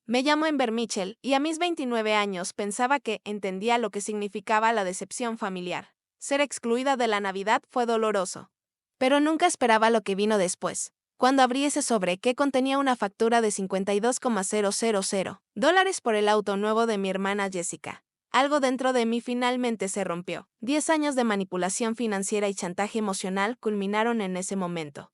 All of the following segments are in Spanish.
Me llamo Ember Mitchell y a mis 29 años pensaba que entendía lo que significaba la decepción familiar. Ser excluida de la Navidad fue doloroso. Pero nunca esperaba lo que vino después. Cuando abrí ese sobre que contenía una factura de $52,000 por el auto nuevo de mi hermana Jessica. Algo dentro de mí finalmente se rompió. 10 años de manipulación financiera y chantaje emocional culminaron en ese momento.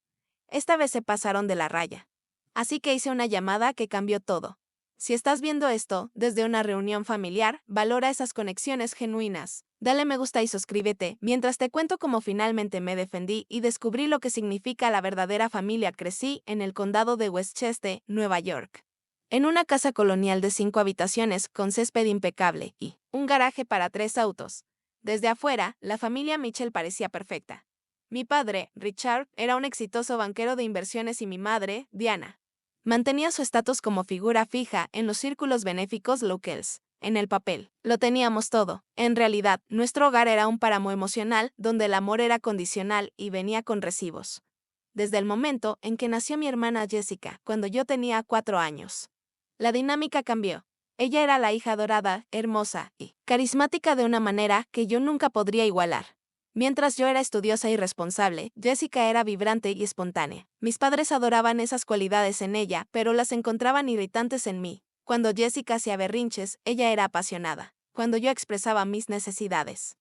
Esta vez se pasaron de la raya. Así que hice una llamada que cambió todo. Si estás viendo esto desde una reunión familiar, valora esas conexiones genuinas. Dale me gusta y suscríbete, mientras te cuento cómo finalmente me defendí y descubrí lo que significa la verdadera familia. Crecí en el condado de Westchester, Nueva York. En una casa colonial de 5 habitaciones con césped impecable y un garaje para 3 autos. Desde afuera, la familia Mitchell parecía perfecta. Mi padre, Richard, era un exitoso banquero de inversiones y mi madre, Diana, mantenía su estatus como figura fija en los círculos benéficos locales. En el papel, lo teníamos todo. En realidad, nuestro hogar era un páramo emocional donde el amor era condicional y venía con recibos. Desde el momento en que nació mi hermana Jessica, cuando yo tenía 4 años. La dinámica cambió. Ella era la hija adorada, hermosa y carismática de una manera que yo nunca podría igualar. Mientras yo era estudiosa y responsable, Jessica era vibrante y espontánea. Mis padres adoraban esas cualidades en ella, pero las encontraban irritantes en mí. Cuando Jessica hacía berrinches, ella era apasionada. Cuando yo expresaba mis necesidades,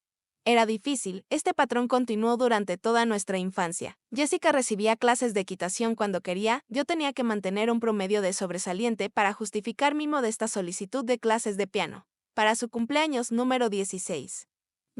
era difícil. Este patrón continuó durante toda nuestra infancia. Jessica recibía clases de equitación cuando quería, yo tenía que mantener un promedio de sobresaliente para justificar mi modesta solicitud de clases de piano. Para su cumpleaños número 16.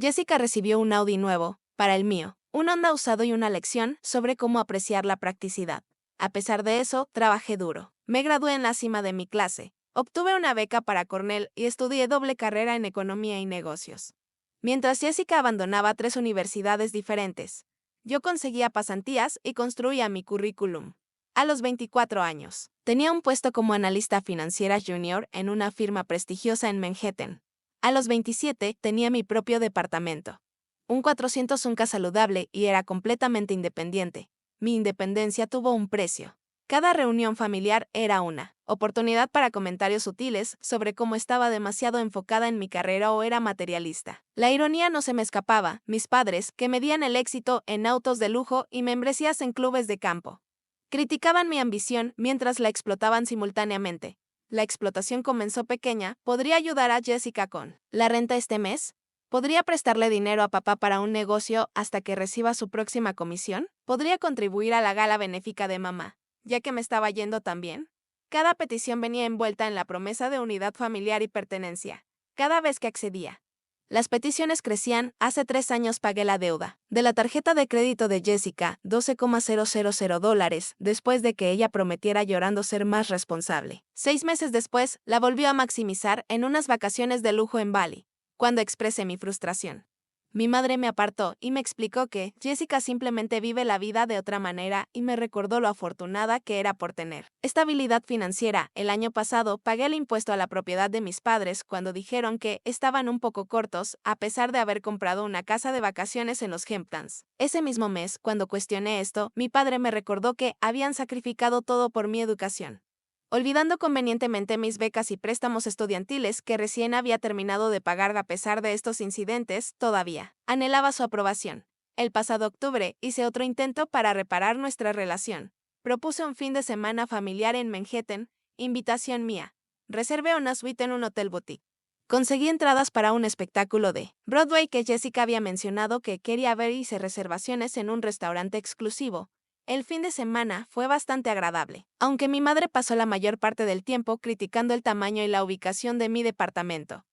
Jessica recibió un Audi nuevo, para el mío, un Honda usado y una lección sobre cómo apreciar la practicidad. A pesar de eso, trabajé duro. Me gradué en la cima de mi clase. Obtuve una beca para Cornell y estudié doble carrera en economía y negocios. Mientras Jessica abandonaba 3 universidades diferentes, yo conseguía pasantías y construía mi currículum. A los 24 años, tenía un puesto como analista financiera junior en una firma prestigiosa en Manhattan. A los 27, tenía mi propio departamento. Un 401k saludable y era completamente independiente. Mi independencia tuvo un precio. Cada reunión familiar era una oportunidad para comentarios sutiles sobre cómo estaba demasiado enfocada en mi carrera o era materialista. La ironía no se me escapaba. Mis padres, que medían el éxito en autos de lujo y membresías en clubes de campo, criticaban mi ambición mientras la explotaban simultáneamente. La explotación comenzó pequeña. ¿Podría ayudar a Jessica con la renta este mes? ¿Podría prestarle dinero a papá para un negocio hasta que reciba su próxima comisión? ¿Podría contribuir a la gala benéfica de mamá, ya que me estaba yendo tan bien? Cada petición venía envuelta en la promesa de unidad familiar y pertenencia. Cada vez que accedía, las peticiones crecían. Hace 3 años pagué la deuda de la tarjeta de crédito de Jessica, $12,000, después de que ella prometiera llorando ser más responsable. 6 meses después, la volvió a maximizar en unas vacaciones de lujo en Bali. Cuando expresé mi frustración, mi madre me apartó y me explicó que Jessica simplemente vive la vida de otra manera y me recordó lo afortunada que era por tener estabilidad financiera. El año pasado pagué el impuesto a la propiedad de mis padres cuando dijeron que estaban un poco cortos, a pesar de haber comprado una casa de vacaciones en los Hamptons. Ese mismo mes, cuando cuestioné esto, mi padre me recordó que habían sacrificado todo por mi educación, olvidando convenientemente mis becas y préstamos estudiantiles que recién había terminado de pagar. A pesar de estos incidentes, todavía anhelaba su aprobación. El pasado octubre hice otro intento para reparar nuestra relación. Propuse un fin de semana familiar en Manhattan, invitación mía. Reservé una suite en un hotel boutique. Conseguí entradas para un espectáculo de Broadway que Jessica había mencionado que quería ver, y hice reservaciones en un restaurante exclusivo. El fin de semana fue bastante agradable, aunque mi madre pasó la mayor parte del tiempo criticando el tamaño y la ubicación de mi departamento.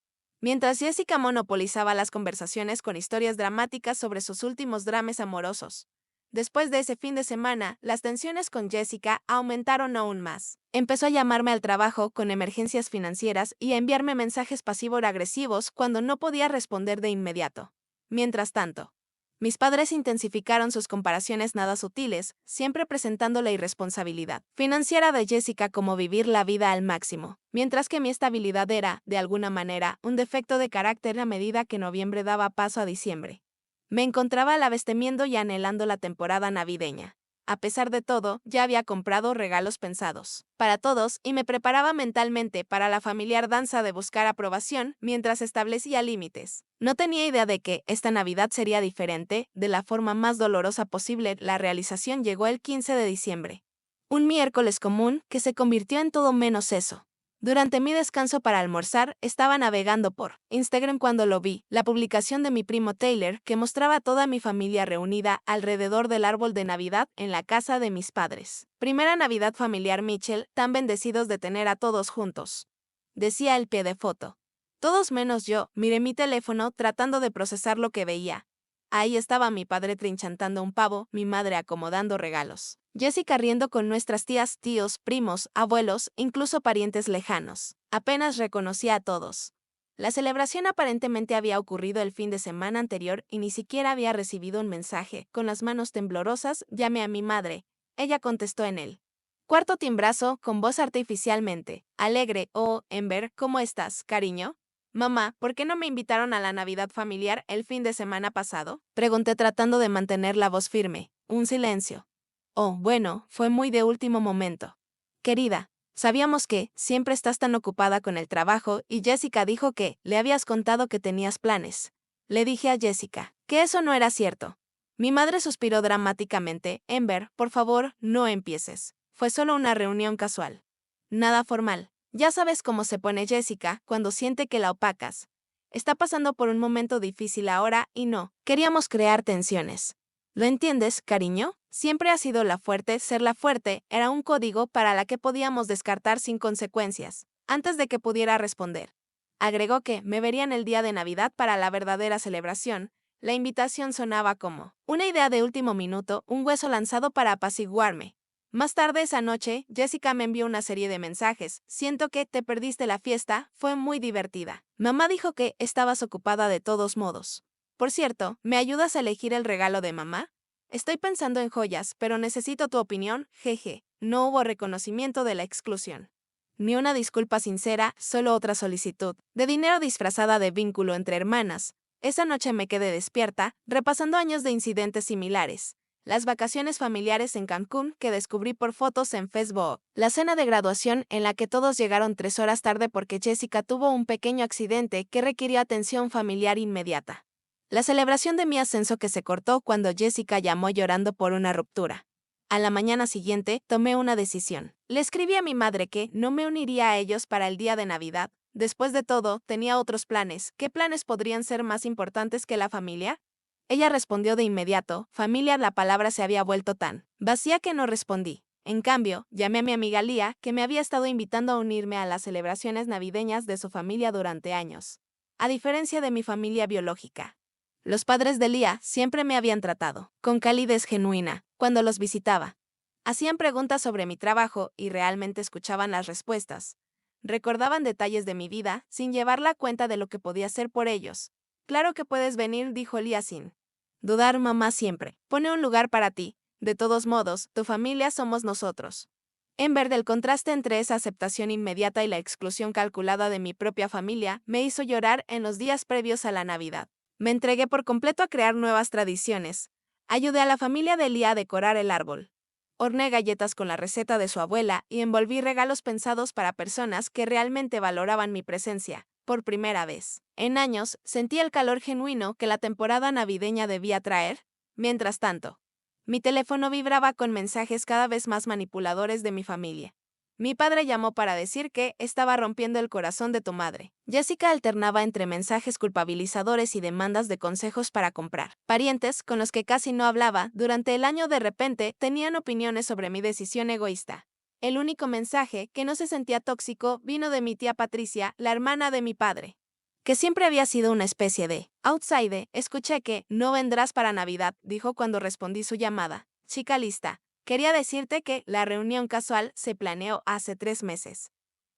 Mientras Jessica monopolizaba las conversaciones con historias dramáticas sobre sus últimos dramas amorosos. Después de ese fin de semana, las tensiones con Jessica aumentaron aún más. Empezó a llamarme al trabajo con emergencias financieras y a enviarme mensajes pasivo-agresivos cuando no podía responder de inmediato. Mientras tanto, mis padres intensificaron sus comparaciones nada sutiles, siempre presentando la irresponsabilidad financiera de Jessica como vivir la vida al máximo, mientras que mi estabilidad era, de alguna manera, un defecto de carácter. A medida que noviembre daba paso a diciembre, me encontraba a la vez temiendo y anhelando la temporada navideña. A pesar de todo, ya había comprado regalos pensados para todos y me preparaba mentalmente para la familiar danza de buscar aprobación mientras establecía límites. No tenía idea de que esta Navidad sería diferente, de la forma más dolorosa posible. La realización llegó el 15 de diciembre. Un miércoles común que se convirtió en todo menos eso. Durante mi descanso para almorzar, estaba navegando por Instagram cuando lo vi, la publicación de mi primo Taylor que mostraba a toda mi familia reunida alrededor del árbol de Navidad en la casa de mis padres. Primera Navidad familiar Mitchell, tan bendecidos de tener a todos juntos. Decía el pie de foto. Todos menos yo, miré mi teléfono tratando de procesar lo que veía. Ahí estaba mi padre trinchantando un pavo, mi madre acomodando regalos. Jessica riendo con nuestras tías, tíos, primos, abuelos, incluso parientes lejanos. Apenas reconocía a todos. La celebración aparentemente había ocurrido el fin de semana anterior y ni siquiera había recibido un mensaje. Con las manos temblorosas, llamé a mi madre. Ella contestó en el cuarto timbrazo, con voz artificialmente alegre. Oh, Ember, ¿cómo estás, cariño? Mamá, ¿por qué no me invitaron a la Navidad familiar el fin de semana pasado? Pregunté tratando de mantener la voz firme. Un silencio. Oh, bueno, fue muy de último momento. Querida, sabíamos que siempre estás tan ocupada con el trabajo y Jessica dijo que le habías contado que tenías planes. Le dije a Jessica que eso no era cierto. Mi madre suspiró dramáticamente. Ember, por favor, no empieces. Fue solo una reunión casual. Nada formal. Ya sabes cómo se pone Jessica cuando siente que la opacas. Está pasando por un momento difícil ahora y no queríamos crear tensiones. ¿Lo entiendes, cariño? Siempre ha sido la fuerte, ser la fuerte era un código para la que podíamos descartar sin consecuencias, antes de que pudiera responder. Agregó que me verían el día de Navidad para la verdadera celebración. La invitación sonaba como una idea de último minuto, un hueso lanzado para apaciguarme. Más tarde esa noche, Jessica me envió una serie de mensajes. Siento que te perdiste la fiesta, fue muy divertida. Mamá dijo que estabas ocupada de todos modos. Por cierto, ¿me ayudas a elegir el regalo de mamá? Estoy pensando en joyas, pero necesito tu opinión, jeje. No hubo reconocimiento de la exclusión. Ni una disculpa sincera, solo otra solicitud de dinero disfrazada de vínculo entre hermanas. Esa noche me quedé despierta, repasando años de incidentes similares. Las vacaciones familiares en Cancún que descubrí por fotos en Facebook. La cena de graduación en la que todos llegaron 3 horas tarde porque Jessica tuvo un pequeño accidente que requirió atención familiar inmediata. La celebración de mi ascenso que se cortó cuando Jessica llamó llorando por una ruptura. A la mañana siguiente, tomé una decisión. Le escribí a mi madre que no me uniría a ellos para el día de Navidad. Después de todo, tenía otros planes. ¿Qué planes podrían ser más importantes que la familia? Ella respondió de inmediato. Familia, la palabra se había vuelto tan vacía que no respondí. En cambio, llamé a mi amiga Lía, que me había estado invitando a unirme a las celebraciones navideñas de su familia durante años. A diferencia de mi familia biológica. Los padres de Lía siempre me habían tratado con calidez genuina cuando los visitaba. Hacían preguntas sobre mi trabajo y realmente escuchaban las respuestas. Recordaban detalles de mi vida sin llevar la cuenta de lo que podía hacer por ellos. Claro que puedes venir, dijo Lía sin dudar. Mamá siempre pone un lugar para ti. De todos modos, tu familia somos nosotros. En verde, el contraste entre esa aceptación inmediata y la exclusión calculada de mi propia familia me hizo llorar en los días previos a la Navidad. Me entregué por completo a crear nuevas tradiciones. Ayudé a la familia de Lía a decorar el árbol. Horneé galletas con la receta de su abuela y envolví regalos pensados para personas que realmente valoraban mi presencia. Por primera vez en años, sentí el calor genuino que la temporada navideña debía traer. Mientras tanto, mi teléfono vibraba con mensajes cada vez más manipuladores de mi familia. Mi padre llamó para decir que estaba rompiendo el corazón de tu madre. Jessica alternaba entre mensajes culpabilizadores y demandas de consejos para comprar. Parientes, con los que casi no hablaba, durante el año de repente tenían opiniones sobre mi decisión egoísta. El único mensaje, que no se sentía tóxico, vino de mi tía Patricia, la hermana de mi padre, que siempre había sido una especie de outsider. Escuché que no vendrás para Navidad, dijo cuando respondí su llamada. Chica lista. Quería decirte que la reunión casual se planeó hace 3 meses.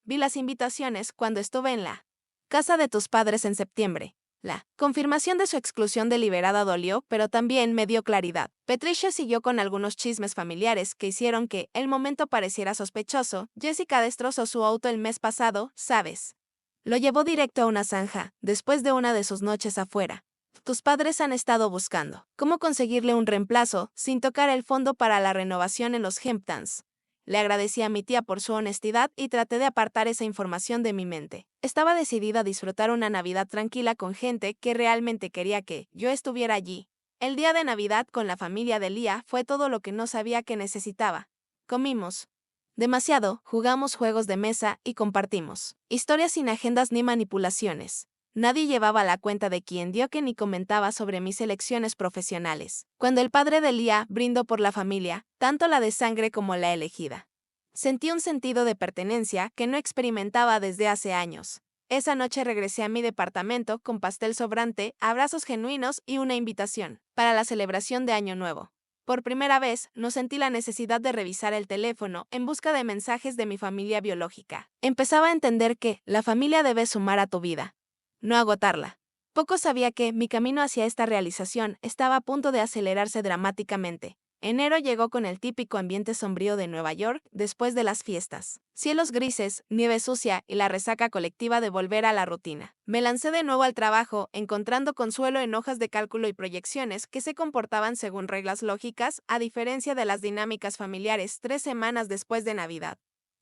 Vi las invitaciones cuando estuve en la casa de tus padres en septiembre. La confirmación de su exclusión deliberada dolió, pero también me dio claridad. Patricia siguió con algunos chismes familiares que hicieron que el momento pareciera sospechoso. Jessica destrozó su auto el mes pasado, ¿sabes? Lo llevó directo a una zanja, después de una de sus noches afuera. Tus padres han estado buscando cómo conseguirle un reemplazo sin tocar el fondo para la renovación en los Hamptons. Le agradecí a mi tía por su honestidad y traté de apartar esa información de mi mente. Estaba decidida a disfrutar una Navidad tranquila con gente que realmente quería que yo estuviera allí. El día de Navidad con la familia de Lía fue todo lo que no sabía que necesitaba. Comimos demasiado, jugamos juegos de mesa y compartimos historias sin agendas ni manipulaciones. Nadie llevaba la cuenta de quién dio que ni comentaba sobre mis elecciones profesionales. Cuando el padre de Lía brindó por la familia, tanto la de sangre como la elegida, sentí un sentido de pertenencia que no experimentaba desde hace años. Esa noche regresé a mi departamento con pastel sobrante, abrazos genuinos y una invitación para la celebración de Año Nuevo. Por primera vez, no sentí la necesidad de revisar el teléfono en busca de mensajes de mi familia biológica. Empezaba a entender que la familia debe sumar a tu vida, no agotarla. Poco sabía que mi camino hacia esta realización estaba a punto de acelerarse dramáticamente. Enero llegó con el típico ambiente sombrío de Nueva York después de las fiestas. Cielos grises, nieve sucia y la resaca colectiva de volver a la rutina. Me lancé de nuevo al trabajo, encontrando consuelo en hojas de cálculo y proyecciones que se comportaban según reglas lógicas, a diferencia de las dinámicas familiares 3 semanas después de Navidad.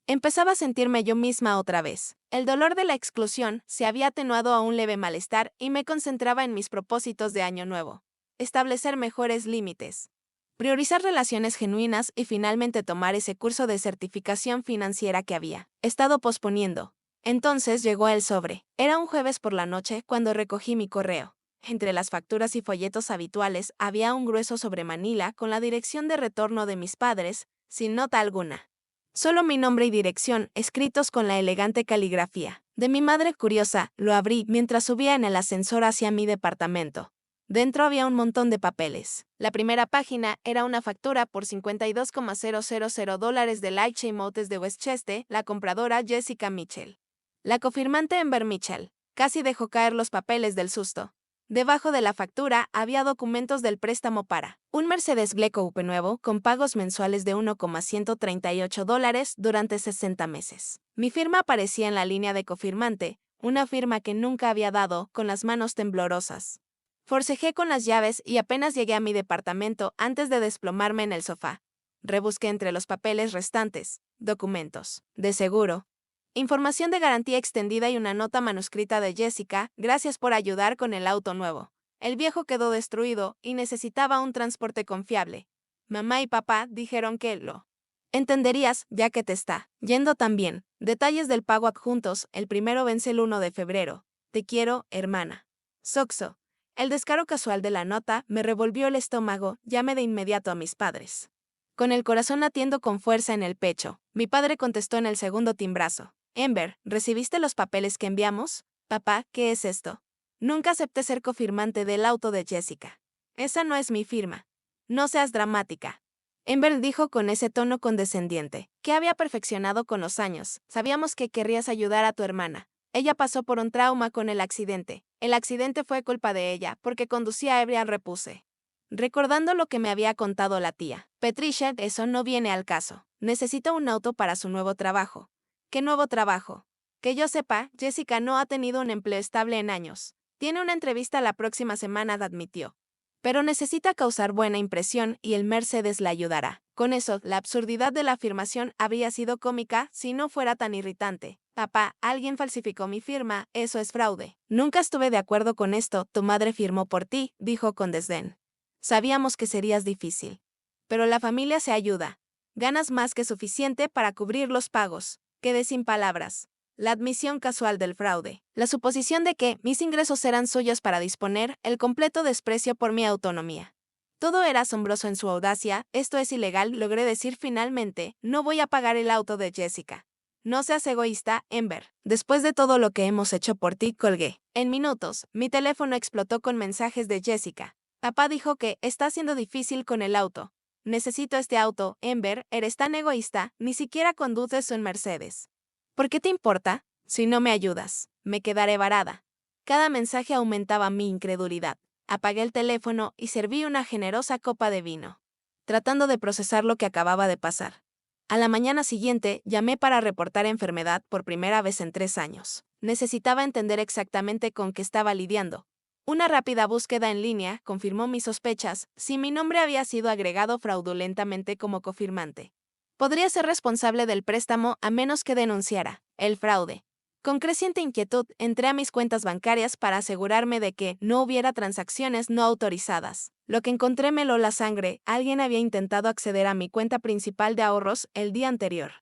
Empezaba a sentirme yo misma otra vez. El dolor de la exclusión se había atenuado a un leve malestar y me concentraba en mis propósitos de año nuevo. Establecer mejores límites. Priorizar relaciones genuinas y finalmente tomar ese curso de certificación financiera que había estado posponiendo. Entonces llegó el sobre. Era un jueves por la noche cuando recogí mi correo. Entre las facturas y folletos habituales había un grueso sobre Manila con la dirección de retorno de mis padres, sin nota alguna. Solo mi nombre y dirección, escritos con la elegante caligrafía de mi madre curiosa. Lo abrí mientras subía en el ascensor hacia mi departamento. Dentro había un montón de papeles. La primera página era una factura por $52,000 de Lightshade Motors de Westchester, la compradora Jessica Mitchell. La cofirmante Ember Mitchell. Casi dejó caer los papeles del susto. Debajo de la factura había documentos del préstamo para un Mercedes G-Coupe nuevo con pagos mensuales de $1,138 durante 60 meses. Mi firma aparecía en la línea de cofirmante, una firma que nunca había dado, con las manos temblorosas. Forcejé con las llaves y apenas llegué a mi departamento antes de desplomarme en el sofá. Rebusqué entre los papeles restantes, documentos de seguro, información de garantía extendida y una nota manuscrita de Jessica: gracias por ayudar con el auto nuevo. El viejo quedó destruido y necesitaba un transporte confiable. Mamá y papá dijeron que lo entenderías, ya que te está yendo tan bien. Detalles del pago adjuntos: el primero vence el 1 de febrero. Te quiero, hermana. Soxo. El descaro casual de la nota me revolvió el estómago. Llamé de inmediato a mis padres. Con el corazón latiendo con fuerza en el pecho, mi padre contestó en el segundo timbrazo. Ember, ¿recibiste los papeles que enviamos? Papá, ¿qué es esto? Nunca acepté ser cofirmante del auto de Jessica. Esa no es mi firma. No seas dramática. Ember dijo con ese tono condescendiente, que había perfeccionado con los años. Sabíamos que querrías ayudar a tu hermana. Ella pasó por un trauma con el accidente. El accidente fue culpa de ella, porque conducía ebria, repuse. Recordando lo que me había contado la tía. Patricia, eso no viene al caso. Necesita un auto para su nuevo trabajo. ¿Qué nuevo trabajo? Que yo sepa, Jessica no ha tenido un empleo estable en años. Tiene una entrevista la próxima semana, admitió. Pero necesita causar buena impresión y el Mercedes la ayudará. Con eso, la absurdidad de la afirmación habría sido cómica si no fuera tan irritante. Papá, alguien falsificó mi firma, eso es fraude. Nunca estuve de acuerdo con esto, tu madre firmó por ti, dijo con desdén. Sabíamos que serías difícil. Pero la familia se ayuda. Ganas más que suficiente para cubrir los pagos. Quedé sin palabras. La admisión casual del fraude. La suposición de que mis ingresos eran suyos para disponer, el completo desprecio por mi autonomía. Todo era asombroso en su audacia. Esto es ilegal, logré decir finalmente. No voy a pagar el auto de Jessica. No seas egoísta, Ember. Después de todo lo que hemos hecho por ti, colgué. En minutos, mi teléfono explotó con mensajes de Jessica. Papá dijo que está siendo difícil con el auto. Necesito este auto, Ember, eres tan egoísta, ni siquiera conduces un Mercedes. ¿Por qué te importa? Si no me ayudas, me quedaré varada. Cada mensaje aumentaba mi incredulidad. Apagué el teléfono y serví una generosa copa de vino, tratando de procesar lo que acababa de pasar. A la mañana siguiente, llamé para reportar enfermedad por primera vez en 3 años. Necesitaba entender exactamente con qué estaba lidiando. Una rápida búsqueda en línea confirmó mis sospechas si mi nombre había sido agregado fraudulentamente como cofirmante. Podría ser responsable del préstamo a menos que denunciara el fraude. Con creciente inquietud, entré a mis cuentas bancarias para asegurarme de que no hubiera transacciones no autorizadas. Lo que encontré me heló la sangre: alguien había intentado acceder a mi cuenta principal de ahorros el día anterior.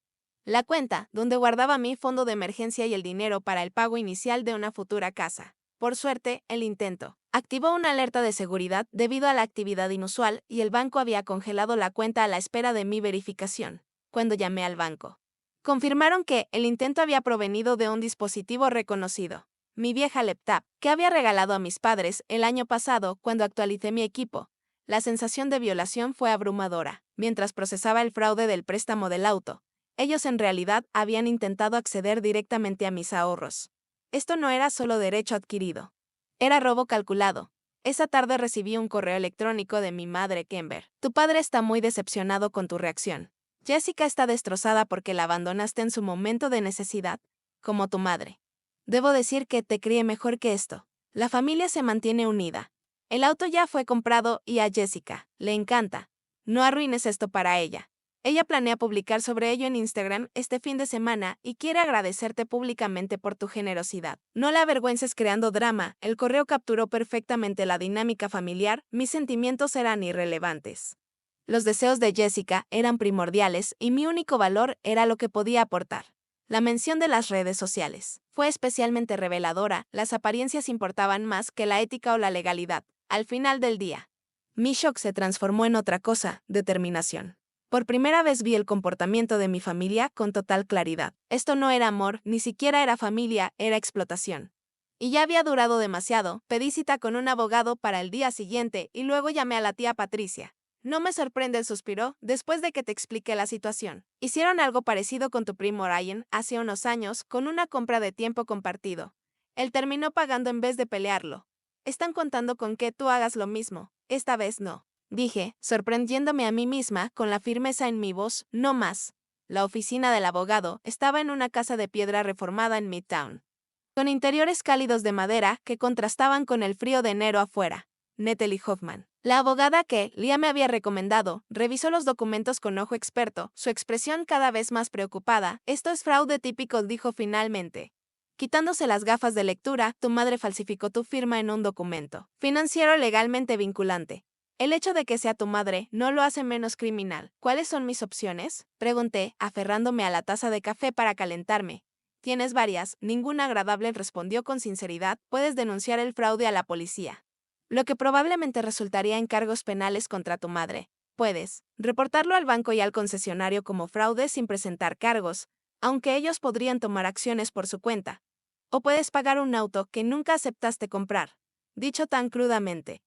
La cuenta, donde guardaba mi fondo de emergencia y el dinero para el pago inicial de una futura casa. Por suerte, el intento activó una alerta de seguridad debido a la actividad inusual y el banco había congelado la cuenta a la espera de mi verificación. Cuando llamé al banco, confirmaron que el intento había provenido de un dispositivo reconocido, mi vieja laptop, que había regalado a mis padres el año pasado cuando actualicé mi equipo. La sensación de violación fue abrumadora. Mientras procesaba el fraude del préstamo del auto, ellos en realidad habían intentado acceder directamente a mis ahorros. Esto no era solo derecho adquirido. Era robo calculado. Esa tarde recibí un correo electrónico de mi madre, Kember. Tu padre está muy decepcionado con tu reacción. Jessica está destrozada porque la abandonaste en su momento de necesidad, como tu madre. Debo decir que te crié mejor que esto. La familia se mantiene unida. El auto ya fue comprado y a Jessica le encanta. No arruines esto para ella. Ella planea publicar sobre ello en Instagram este fin de semana y quiere agradecerte públicamente por tu generosidad. No la avergüences creando drama. El correo capturó perfectamente la dinámica familiar. Mis sentimientos eran irrelevantes. Los deseos de Jessica eran primordiales y mi único valor era lo que podía aportar. La mención de las redes sociales fue especialmente reveladora. Las apariencias importaban más que la ética o la legalidad. Al final del día, mi shock se transformó en otra cosa: determinación. Por primera vez vi el comportamiento de mi familia con total claridad. Esto no era amor, ni siquiera era familia, era explotación. Y ya había durado demasiado. Pedí cita con un abogado para el día siguiente y luego llamé a la tía Patricia. No me sorprende, suspiró, después de que te expliqué la situación. Hicieron algo parecido con tu primo Ryan hace unos años con una compra de tiempo compartido. Él terminó pagando en vez de pelearlo. Están contando con que tú hagas lo mismo. Esta vez no. Dije, sorprendiéndome a mí misma con la firmeza en mi voz: no más. La oficina del abogado estaba en una casa de piedra reformada en Midtown, con interiores cálidos de madera que contrastaban con el frío de enero afuera. Natalie Hoffman, la abogada que Leah me había recomendado, revisó los documentos con ojo experto, su expresión cada vez más preocupada. Esto es fraude típico, dijo finalmente. Quitándose las gafas de lectura, tu madre falsificó tu firma en un documento financiero legalmente vinculante. El hecho de que sea tu madre no lo hace menos criminal. ¿Cuáles son mis opciones?, pregunté, aferrándome a la taza de café para calentarme. Tienes varias, ninguna agradable, respondió con sinceridad. Puedes denunciar el fraude a la policía, lo que probablemente resultaría en cargos penales contra tu madre. Puedes reportarlo al banco y al concesionario como fraude sin presentar cargos, aunque ellos podrían tomar acciones por su cuenta. O puedes pagar un auto que nunca aceptaste comprar. Dicho tan crudamente,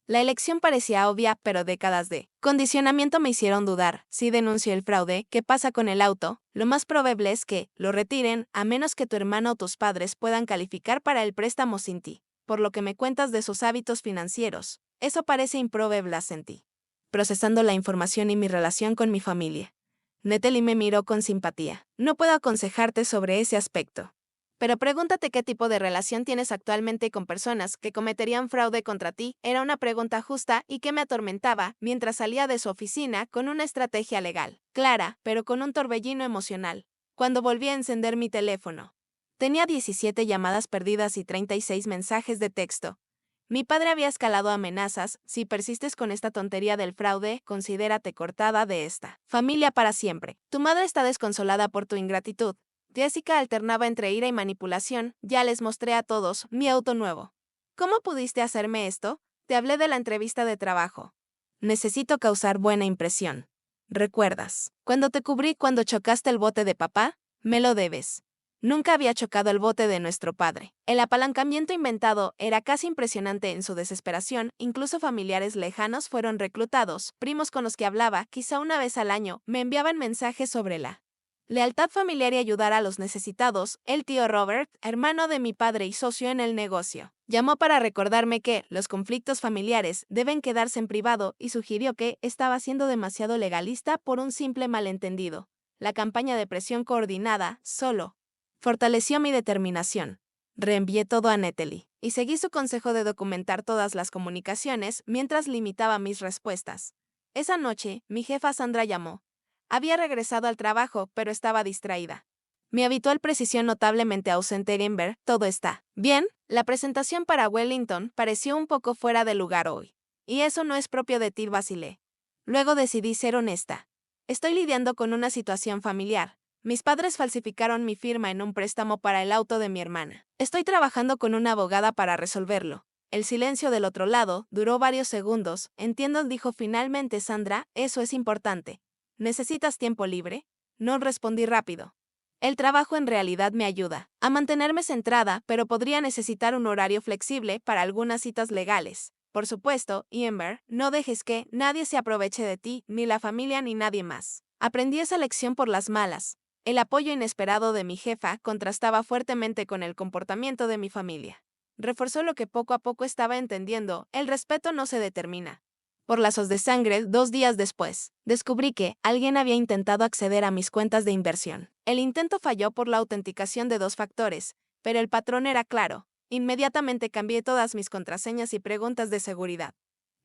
la elección parecía obvia, pero décadas de condicionamiento me hicieron dudar. Si denuncio el fraude, ¿qué pasa con el auto? Lo más probable es que lo retiren, a menos que tu hermano o tus padres puedan calificar para el préstamo sin ti. Por lo que me cuentas de sus hábitos financieros, eso parece improbable, sentí, procesando la información y mi relación con mi familia. Natalie me miró con simpatía. No puedo aconsejarte sobre ese aspecto. Pero pregúntate qué tipo de relación tienes actualmente con personas que cometerían fraude contra ti. Era una pregunta justa y que me atormentaba mientras salía de su oficina con una estrategia legal clara, pero con un torbellino emocional. Cuando volví a encender mi teléfono, tenía 17 llamadas perdidas y 36 mensajes de texto. Mi padre había escalado amenazas: si persistes con esta tontería del fraude, considérate cortada de esta familia para siempre. Tu madre está desconsolada por tu ingratitud. Jessica alternaba entre ira y manipulación. Ya les mostré a todos mi auto nuevo. ¿Cómo pudiste hacerme esto? Te hablé de la entrevista de trabajo. Necesito causar buena impresión. ¿Recuerdas cuando te cubrí cuando chocaste el bote de papá? Me lo debes. Nunca había chocado el bote de nuestro padre. El apalancamiento inventado era casi impresionante en su desesperación. Incluso familiares lejanos fueron reclutados. Primos con los que hablaba, quizá una vez al año, me enviaban mensajes sobre la lealtad familiar y ayudar a los necesitados. El tío Robert, hermano de mi padre y socio en el negocio, llamó para recordarme que los conflictos familiares deben quedarse en privado y sugirió que estaba siendo demasiado legalista por un simple malentendido. La campaña de presión coordinada solo fortaleció mi determinación. Reenvié todo a Natalie, y seguí su consejo de documentar todas las comunicaciones mientras limitaba mis respuestas. Esa noche, mi jefa Sandra llamó. Había regresado al trabajo, pero estaba distraída. Mi habitual precisión notablemente ausente en Amber, todo está bien. La presentación para Wellington pareció un poco fuera de lugar hoy. Y eso no es propio de ti, vacilé. Luego decidí ser honesta. Estoy lidiando con una situación familiar. Mis padres falsificaron mi firma en un préstamo para el auto de mi hermana. Estoy trabajando con una abogada para resolverlo. El silencio del otro lado duró varios segundos. Entiendo, dijo finalmente Sandra, eso es importante. ¿Necesitas tiempo libre? No respondí rápido. El trabajo en realidad me ayuda a mantenerme centrada, pero podría necesitar un horario flexible para algunas citas legales. Por supuesto, Amber, no dejes que nadie se aproveche de ti, ni la familia ni nadie más. Aprendí esa lección por las malas. El apoyo inesperado de mi jefa contrastaba fuertemente con el comportamiento de mi familia. Reforzó lo que poco a poco estaba entendiendo: el respeto no se determina por lazos de sangre. 2 días después, descubrí que alguien había intentado acceder a mis cuentas de inversión. El intento falló por la autenticación de 2 factores, pero el patrón era claro. Inmediatamente cambié todas mis contraseñas y preguntas de seguridad,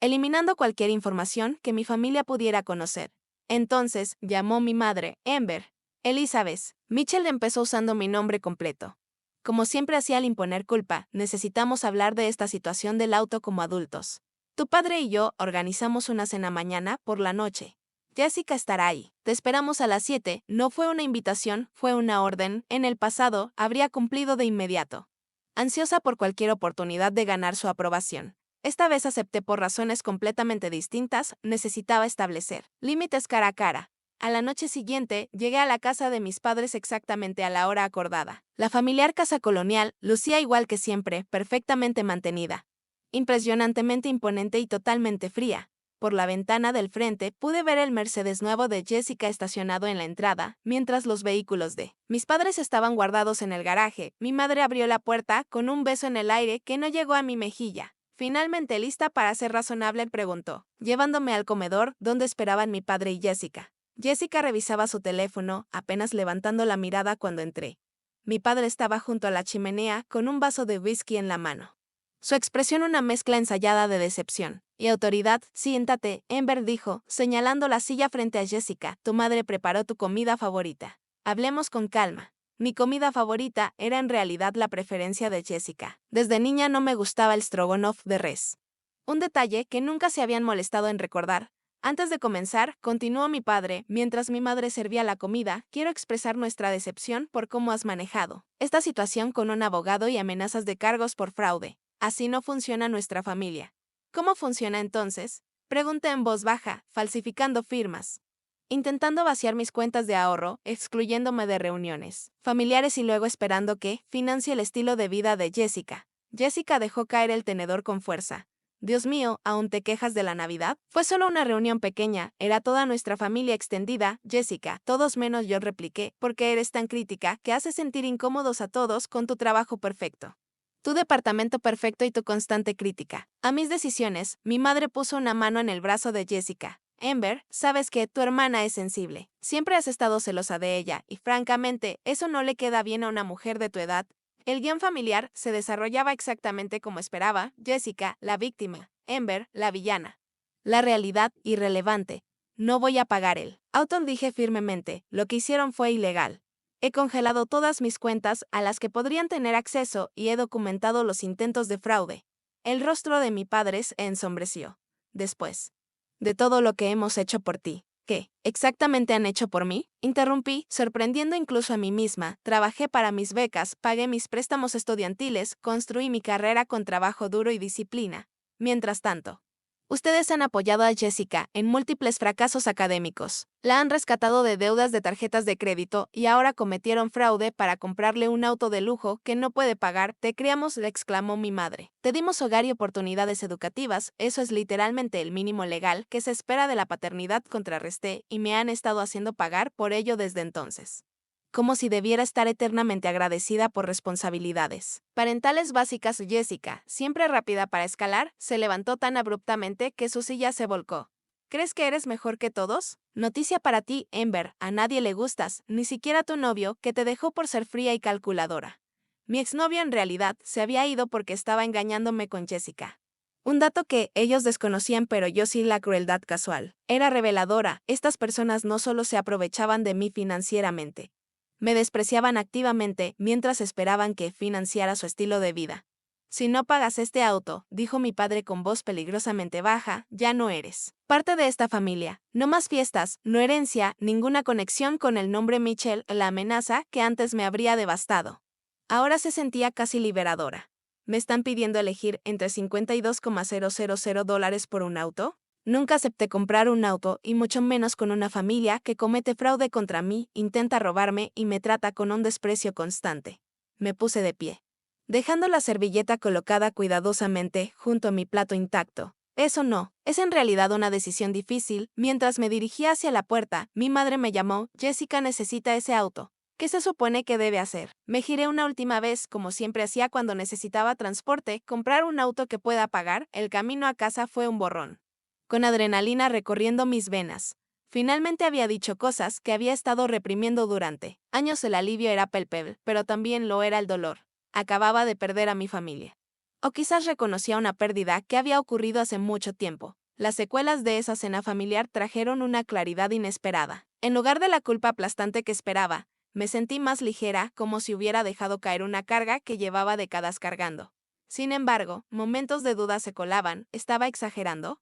eliminando cualquier información que mi familia pudiera conocer. Entonces, llamó mi madre, Amber. Elizabeth. Mitchell empezó usando mi nombre completo. Como siempre hacía al imponer culpa, necesitamos hablar de esta situación del auto como adultos. Tu padre y yo organizamos una cena mañana por la noche. Jessica estará ahí. Te esperamos a las 7. No fue una invitación, fue una orden. En el pasado, habría cumplido de inmediato. Ansiosa por cualquier oportunidad de ganar su aprobación. Esta vez acepté por razones completamente distintas. Necesitaba establecer límites cara a cara. A la noche siguiente, llegué a la casa de mis padres exactamente a la hora acordada. La familiar casa colonial lucía igual que siempre, perfectamente mantenida. Impresionantemente imponente y totalmente fría. Por la ventana del frente pude ver el Mercedes nuevo de Jessica estacionado en la entrada, mientras los vehículos de mis padres estaban guardados en el garaje. Mi madre abrió la puerta con un beso en el aire que no llegó a mi mejilla. Finalmente lista para ser razonable, preguntó, llevándome al comedor donde esperaban mi padre y Jessica. Jessica revisaba su teléfono, apenas levantando la mirada cuando entré. Mi padre estaba junto a la chimenea con un vaso de whisky en la mano. Su expresión una mezcla ensayada de decepción y autoridad. Siéntate, Amber dijo, señalando la silla frente a Jessica. Tu madre preparó tu comida favorita. Hablemos con calma. Mi comida favorita era en realidad la preferencia de Jessica. Desde niña no me gustaba el stroganoff de res. Un detalle que nunca se habían molestado en recordar. Antes de comenzar, continuó mi padre, mientras mi madre servía la comida, quiero expresar nuestra decepción por cómo has manejado esta situación con un abogado y amenazas de cargos por fraude. Así no funciona nuestra familia. ¿Cómo funciona entonces? Pregunté en voz baja, falsificando firmas. Intentando vaciar mis cuentas de ahorro, excluyéndome de reuniones familiares y luego esperando que financie el estilo de vida de Jessica. Jessica dejó caer el tenedor con fuerza. Dios mío, ¿aún te quejas de la Navidad? Fue solo una reunión pequeña, era toda nuestra familia extendida, Jessica, todos menos yo, repliqué, porque eres tan crítica que haces sentir incómodos a todos con tu trabajo perfecto. Tu departamento perfecto y tu constante crítica a mis decisiones. Mi madre puso una mano en el brazo de Jessica. Amber, sabes que tu hermana es sensible. Siempre has estado celosa de ella, y francamente, eso no le queda bien a una mujer de tu edad. El guión familiar se desarrollaba exactamente como esperaba. Jessica, la víctima. Amber, la villana. La realidad, irrelevante. No voy a pagar el auto, dije firmemente. Lo que hicieron fue ilegal. He congelado todas mis cuentas a las que podrían tener acceso y he documentado los intentos de fraude. El rostro de mi padre se ensombreció. Después de todo lo que hemos hecho por ti, ¿qué exactamente han hecho por mí? Interrumpí, sorprendiendo incluso a mí misma. Trabajé para mis becas, pagué mis préstamos estudiantiles, construí mi carrera con trabajo duro y disciplina. Mientras tanto, ustedes han apoyado a Jessica en múltiples fracasos académicos. La han rescatado de deudas de tarjetas de crédito y ahora cometieron fraude para comprarle un auto de lujo que no puede pagar. Te criamos, le exclamó mi madre. Te dimos hogar y oportunidades educativas, eso es literalmente el mínimo legal que se espera de la paternidad, contrarresté, y me han estado haciendo pagar por ello desde entonces. Como si debiera estar eternamente agradecida por responsabilidades parentales básicas. Jessica, siempre rápida para escalar, se levantó tan abruptamente que su silla se volcó. ¿Crees que eres mejor que todos? Noticia para ti, Amber, a nadie le gustas, ni siquiera a tu novio, que te dejó por ser fría y calculadora. Mi exnovio en realidad se había ido porque estaba engañándome con Jessica. Un dato que ellos desconocían, pero yo sí, la crueldad casual. Era reveladora. Estas personas no solo se aprovechaban de mí financieramente. Me despreciaban activamente mientras esperaban que financiara su estilo de vida. Si no pagas este auto, dijo mi padre con voz peligrosamente baja, ya no eres parte de esta familia. No más fiestas, no herencia, ninguna conexión con el nombre Michelle, la amenaza que antes me habría devastado. Ahora se sentía casi liberadora. ¿Me están pidiendo elegir entre $52,000 por un auto? Nunca acepté comprar un auto, y mucho menos con una familia que comete fraude contra mí, intenta robarme y me trata con un desprecio constante. Me puse de pie, dejando la servilleta colocada cuidadosamente junto a mi plato intacto. Eso no, es en realidad una decisión difícil. Mientras me dirigía hacia la puerta, mi madre me llamó. Jessica necesita ese auto. ¿Qué se supone que debe hacer? Me giré una última vez, como siempre hacía cuando necesitaba transporte, comprar un auto que pueda pagar. El camino a casa fue un borrón, con adrenalina recorriendo mis venas. Finalmente había dicho cosas que había estado reprimiendo durante años. El alivio era palpable, pero también lo era el dolor. Acababa de perder a mi familia. O quizás reconocía una pérdida que había ocurrido hace mucho tiempo. Las secuelas de esa cena familiar trajeron una claridad inesperada. En lugar de la culpa aplastante que esperaba, me sentí más ligera, como si hubiera dejado caer una carga que llevaba décadas cargando. Sin embargo, momentos de duda se colaban. ¿Estaba exagerando?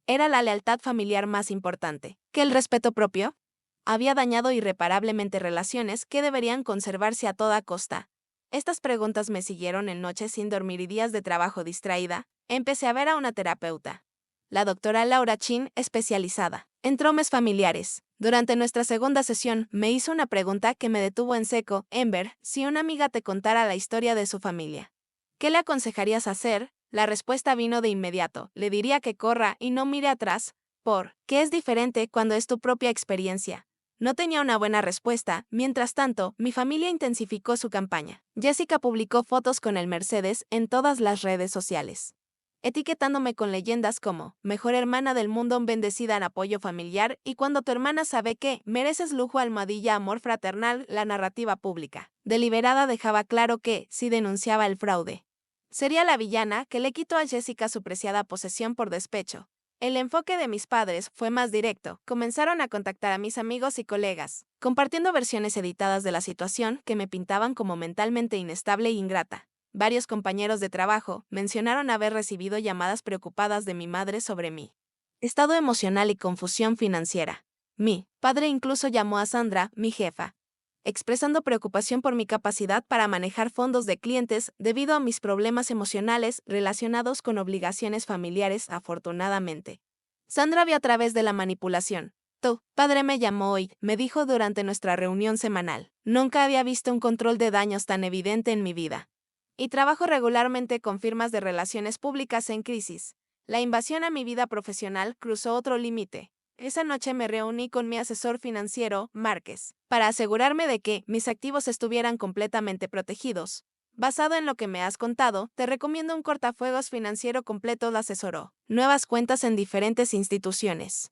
¿Era la lealtad familiar más importante que el respeto propio? Había dañado irreparablemente relaciones que deberían conservarse a toda costa. Estas preguntas me siguieron en noches sin dormir y días de trabajo distraída. Empecé a ver a una terapeuta, la doctora Laura Chin, especializada en traumas familiares. Durante nuestra segunda sesión, me hizo una pregunta que me detuvo en seco. Ember, si una amiga te contara la historia de su familia, ¿qué le aconsejarías hacer? La respuesta vino de inmediato. Le diría que corra y no mire atrás, porque es diferente cuando es tu propia experiencia. No tenía una buena respuesta. Mientras tanto, mi familia intensificó su campaña. Jessica publicó fotos con el Mercedes en todas las redes sociales, etiquetándome con leyendas como mejor hermana del mundo, bendecida en apoyo familiar, y cuando tu hermana sabe que mereces lujo, almohadilla, amor fraternal. La narrativa pública deliberada dejaba claro que, si denunciaba el fraude, sería la villana que le quitó a Jessica su preciada posesión por despecho. El enfoque de mis padres fue más directo. Comenzaron a contactar a mis amigos y colegas, compartiendo versiones editadas de la situación que me pintaban como mentalmente inestable e ingrata. Varios compañeros de trabajo mencionaron haber recibido llamadas preocupadas de mi madre sobre mi estado emocional y confusión financiera. Mi padre incluso llamó a Sandra, mi jefa, expresando preocupación por mi capacidad para manejar fondos de clientes debido a mis problemas emocionales relacionados con obligaciones familiares. Afortunadamente, Sandra vio a través de la manipulación. Tu padre me llamó hoy, me dijo durante nuestra reunión semanal. Nunca había visto un control de daños tan evidente en mi vida. Y trabajo regularmente con firmas de relaciones públicas en crisis. La invasión a mi vida profesional cruzó otro límite. Esa noche me reuní con mi asesor financiero, Márquez, para asegurarme de que mis activos estuvieran completamente protegidos. Basado en lo que me has contado, te recomiendo un cortafuegos financiero completo. Lo asesoró. Nuevas cuentas en diferentes instituciones.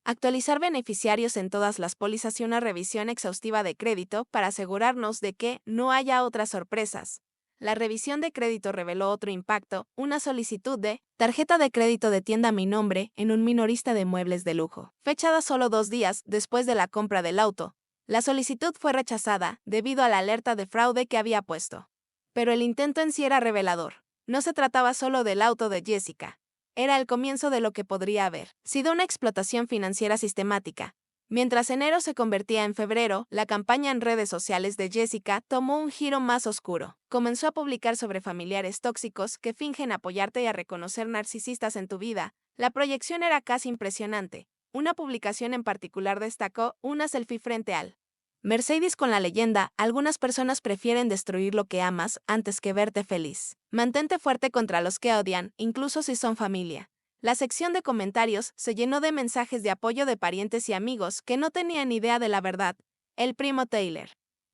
Actualizar beneficiarios en todas las pólizas y una revisión exhaustiva de crédito para asegurarnos de que no haya otras sorpresas. La revisión de crédito reveló otro impacto, una solicitud de tarjeta de crédito de tienda a mi nombre en un minorista de muebles de lujo, fechada solo 2 días después de la compra del auto. La solicitud fue rechazada debido a la alerta de fraude que había puesto. Pero el intento en sí era revelador. No se trataba solo del auto de Jessica. Era el comienzo de lo que podría haber sido una explotación financiera sistemática. Mientras enero se convertía en febrero, la campaña en redes sociales de Jessica tomó un giro más oscuro. Comenzó a publicar sobre familiares tóxicos que fingen apoyarte y a reconocer narcisistas en tu vida. La proyección era casi impresionante. Una publicación en particular destacó una selfie frente al Mercedes con la leyenda: algunas personas prefieren destruir lo que amas antes que verte feliz. Mantente fuerte contra los que odian, incluso si son familia. La sección de comentarios se llenó de mensajes de apoyo de parientes y amigos que no tenían idea de la verdad. El primo Taylor,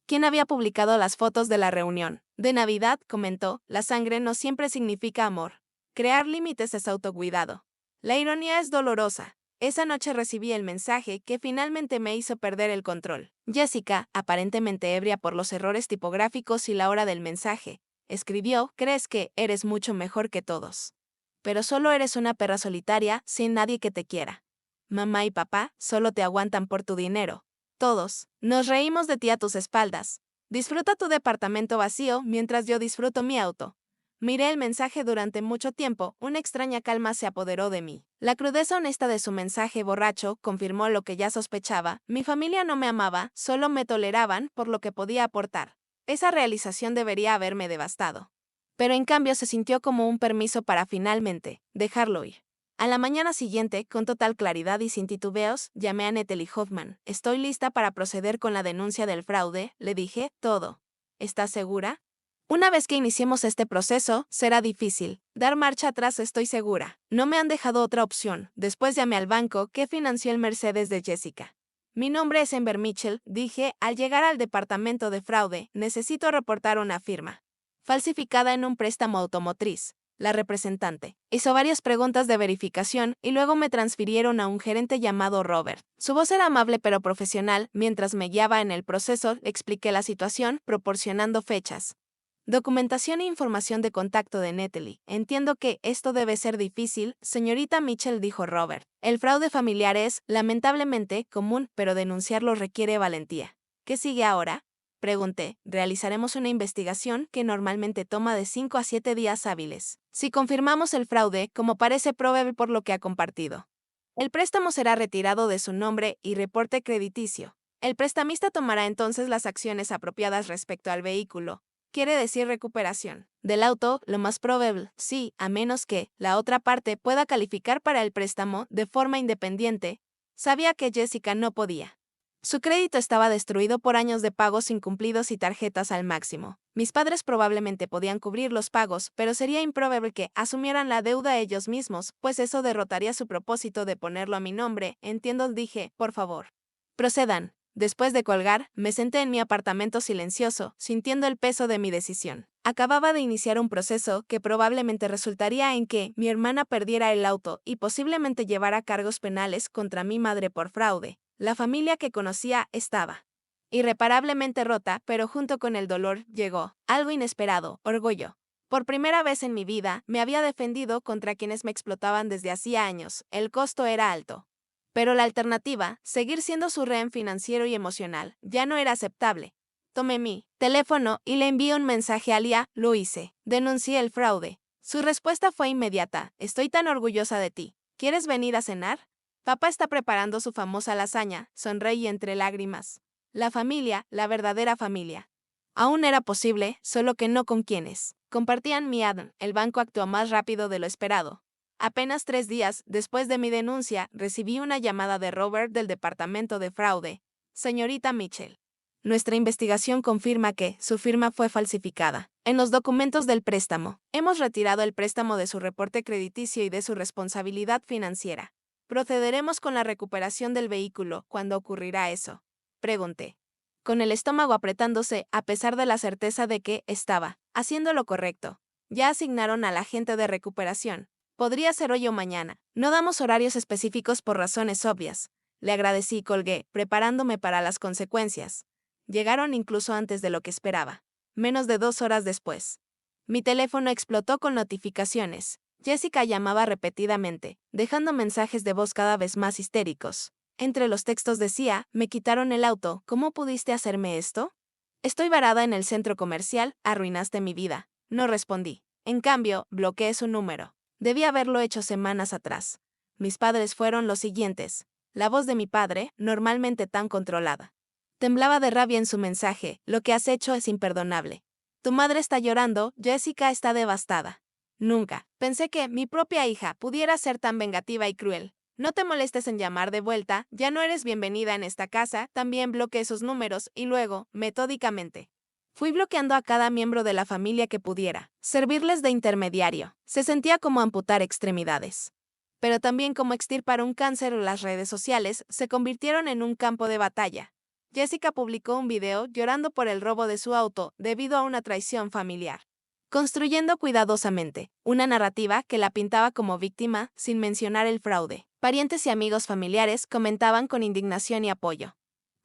quien había publicado las fotos de la reunión de Navidad, comentó: la sangre no siempre significa amor. Crear límites es autocuidado. La ironía es dolorosa. Esa noche recibí el mensaje que finalmente me hizo perder el control. Jessica, aparentemente ebria por los errores tipográficos y la hora del mensaje, escribió, crees que eres mucho mejor que todos. Pero solo eres una perra solitaria, sin nadie que te quiera. Mamá y papá solo te aguantan por tu dinero. Todos nos reímos de ti a tus espaldas. Disfruta tu departamento vacío mientras yo disfruto mi auto. Miré el mensaje durante mucho tiempo, una extraña calma se apoderó de mí. La crudeza honesta de su mensaje borracho confirmó lo que ya sospechaba, mi familia no me amaba, solo me toleraban por lo que podía aportar. Esa realización debería haberme devastado. Pero en cambio se sintió como un permiso para finalmente dejarlo ir. A la mañana siguiente, con total claridad y sin titubeos, llamé a Natalie Hoffman. Estoy lista para proceder con la denuncia del fraude, le dije, todo. ¿Estás segura? Una vez que iniciemos este proceso, será difícil. Dar marcha atrás estoy segura. No me han dejado otra opción. Después llamé al banco que financió el Mercedes de Jessica. Mi nombre es Ember Mitchell, dije, al llegar al departamento de fraude, necesito reportar una firma falsificada en un préstamo automotriz. La representante hizo varias preguntas de verificación y luego me transfirieron a un gerente llamado Robert. Su voz era amable pero profesional. Mientras me guiaba en el proceso, expliqué la situación, proporcionando fechas, documentación e información de contacto de Natalie. Entiendo que esto debe ser difícil, señorita Mitchell, dijo Robert. El fraude familiar es, lamentablemente, común, pero denunciarlo requiere valentía. ¿Qué sigue ahora? Pregunté. Realizaremos una investigación que normalmente toma de 5 a 7 días hábiles. Si confirmamos el fraude, como parece probable por lo que ha compartido, el préstamo será retirado de su nombre y reporte crediticio. El prestamista tomará entonces las acciones apropiadas respecto al vehículo. Quiere decir recuperación del auto, lo más probable, sí, a menos que la otra parte pueda calificar para el préstamo de forma independiente. Sabía que Jessica no podía. Su crédito estaba destruido por años de pagos incumplidos y tarjetas al máximo. Mis padres probablemente podían cubrir los pagos, pero sería improbable que asumieran la deuda ellos mismos, pues eso derrotaría su propósito de ponerlo a mi nombre. Entiendo, dije, por favor. Procedan. Después de colgar, me senté en mi apartamento silencioso, sintiendo el peso de mi decisión. Acababa de iniciar un proceso que probablemente resultaría en que mi hermana perdiera el auto y posiblemente llevara cargos penales contra mi madre por fraude. La familia que conocía estaba irreparablemente rota, pero junto con el dolor llegó algo inesperado, orgullo. Por primera vez en mi vida, me había defendido contra quienes me explotaban desde hacía años. El costo era alto. Pero la alternativa, seguir siendo su rehén financiero y emocional, ya no era aceptable. Tomé mi teléfono y le envié un mensaje a Lia, lo hice. Denuncié el fraude. Su respuesta fue inmediata. Estoy tan orgullosa de ti. ¿Quieres venir a cenar? Papá está preparando su famosa lasaña, sonreí entre lágrimas. La familia, la verdadera familia. Aún era posible, solo que no con quienes compartían mi ADN. El banco actuó más rápido de lo esperado. Apenas 3 días después de mi denuncia, recibí una llamada de Robert del departamento de fraude. Señorita Mitchell, nuestra investigación confirma que su firma fue falsificada. En los documentos del préstamo, hemos retirado el préstamo de su reporte crediticio y de su responsabilidad financiera. Procederemos con la recuperación del vehículo. ¿Cuándo ocurrirá eso? Pregunté, con el estómago apretándose a pesar de la certeza de que estaba haciendo lo correcto. Ya asignaron al agente de recuperación. Podría ser hoy o mañana. No damos horarios específicos por razones obvias. Le agradecí y colgué, preparándome para las consecuencias. Llegaron incluso antes de lo que esperaba. Menos de 2 horas después. Mi teléfono explotó con notificaciones. Jessica llamaba repetidamente, dejando mensajes de voz cada vez más histéricos. Entre los textos decía, me quitaron el auto, ¿cómo pudiste hacerme esto? Estoy varada en el centro comercial, arruinaste mi vida. No respondí. En cambio, bloqueé su número. Debí haberlo hecho semanas atrás. Mis padres fueron los siguientes. La voz de mi padre, normalmente tan controlada, temblaba de rabia en su mensaje, lo que has hecho es imperdonable. Tu madre está llorando, Jessica está devastada. Nunca pensé que mi propia hija pudiera ser tan vengativa y cruel. No te molestes en llamar de vuelta, ya no eres bienvenida en esta casa. También bloqueé esos números y luego, metódicamente, fui bloqueando a cada miembro de la familia que pudiera servirles de intermediario. Se sentía como amputar extremidades. Pero también como extirpar un cáncer. Las redes sociales se convirtieron en un campo de batalla. Jessica publicó un video llorando por el robo de su auto debido a una traición familiar, construyendo cuidadosamente una narrativa que la pintaba como víctima sin mencionar el fraude. Parientes y amigos familiares comentaban con indignación y apoyo.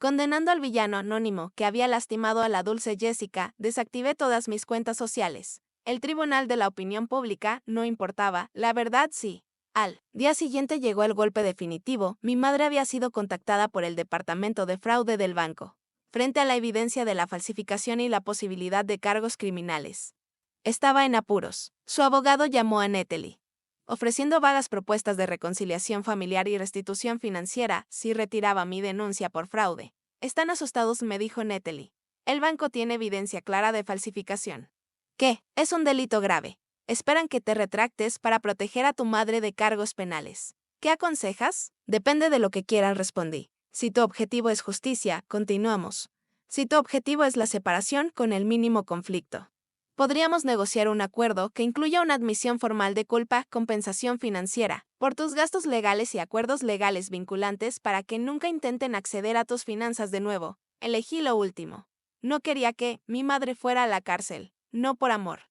Condenando al villano anónimo que había lastimado a la dulce Jessica, desactivé todas mis cuentas sociales. El tribunal de la opinión pública no importaba, la verdad sí. Al día siguiente llegó el golpe definitivo, mi madre había sido contactada por el departamento de fraude del banco, frente a la evidencia de la falsificación y la posibilidad de cargos criminales. Estaba en apuros. Su abogado llamó a Natalie, ofreciendo vagas propuestas de reconciliación familiar y restitución financiera si retiraba mi denuncia por fraude. Están asustados, me dijo Natalie. El banco tiene evidencia clara de falsificación. ¿Qué? Es un delito grave. Esperan que te retractes para proteger a tu madre de cargos penales. ¿Qué aconsejas? Depende de lo que quieran, respondí. Si tu objetivo es justicia, continuamos. Si tu objetivo es la separación con el mínimo conflicto, podríamos negociar un acuerdo que incluya una admisión formal de culpa, compensación financiera, por tus gastos legales y acuerdos legales vinculantes para que nunca intenten acceder a tus finanzas de nuevo. Elegí lo último. No quería que mi madre fuera a la cárcel, no por amor,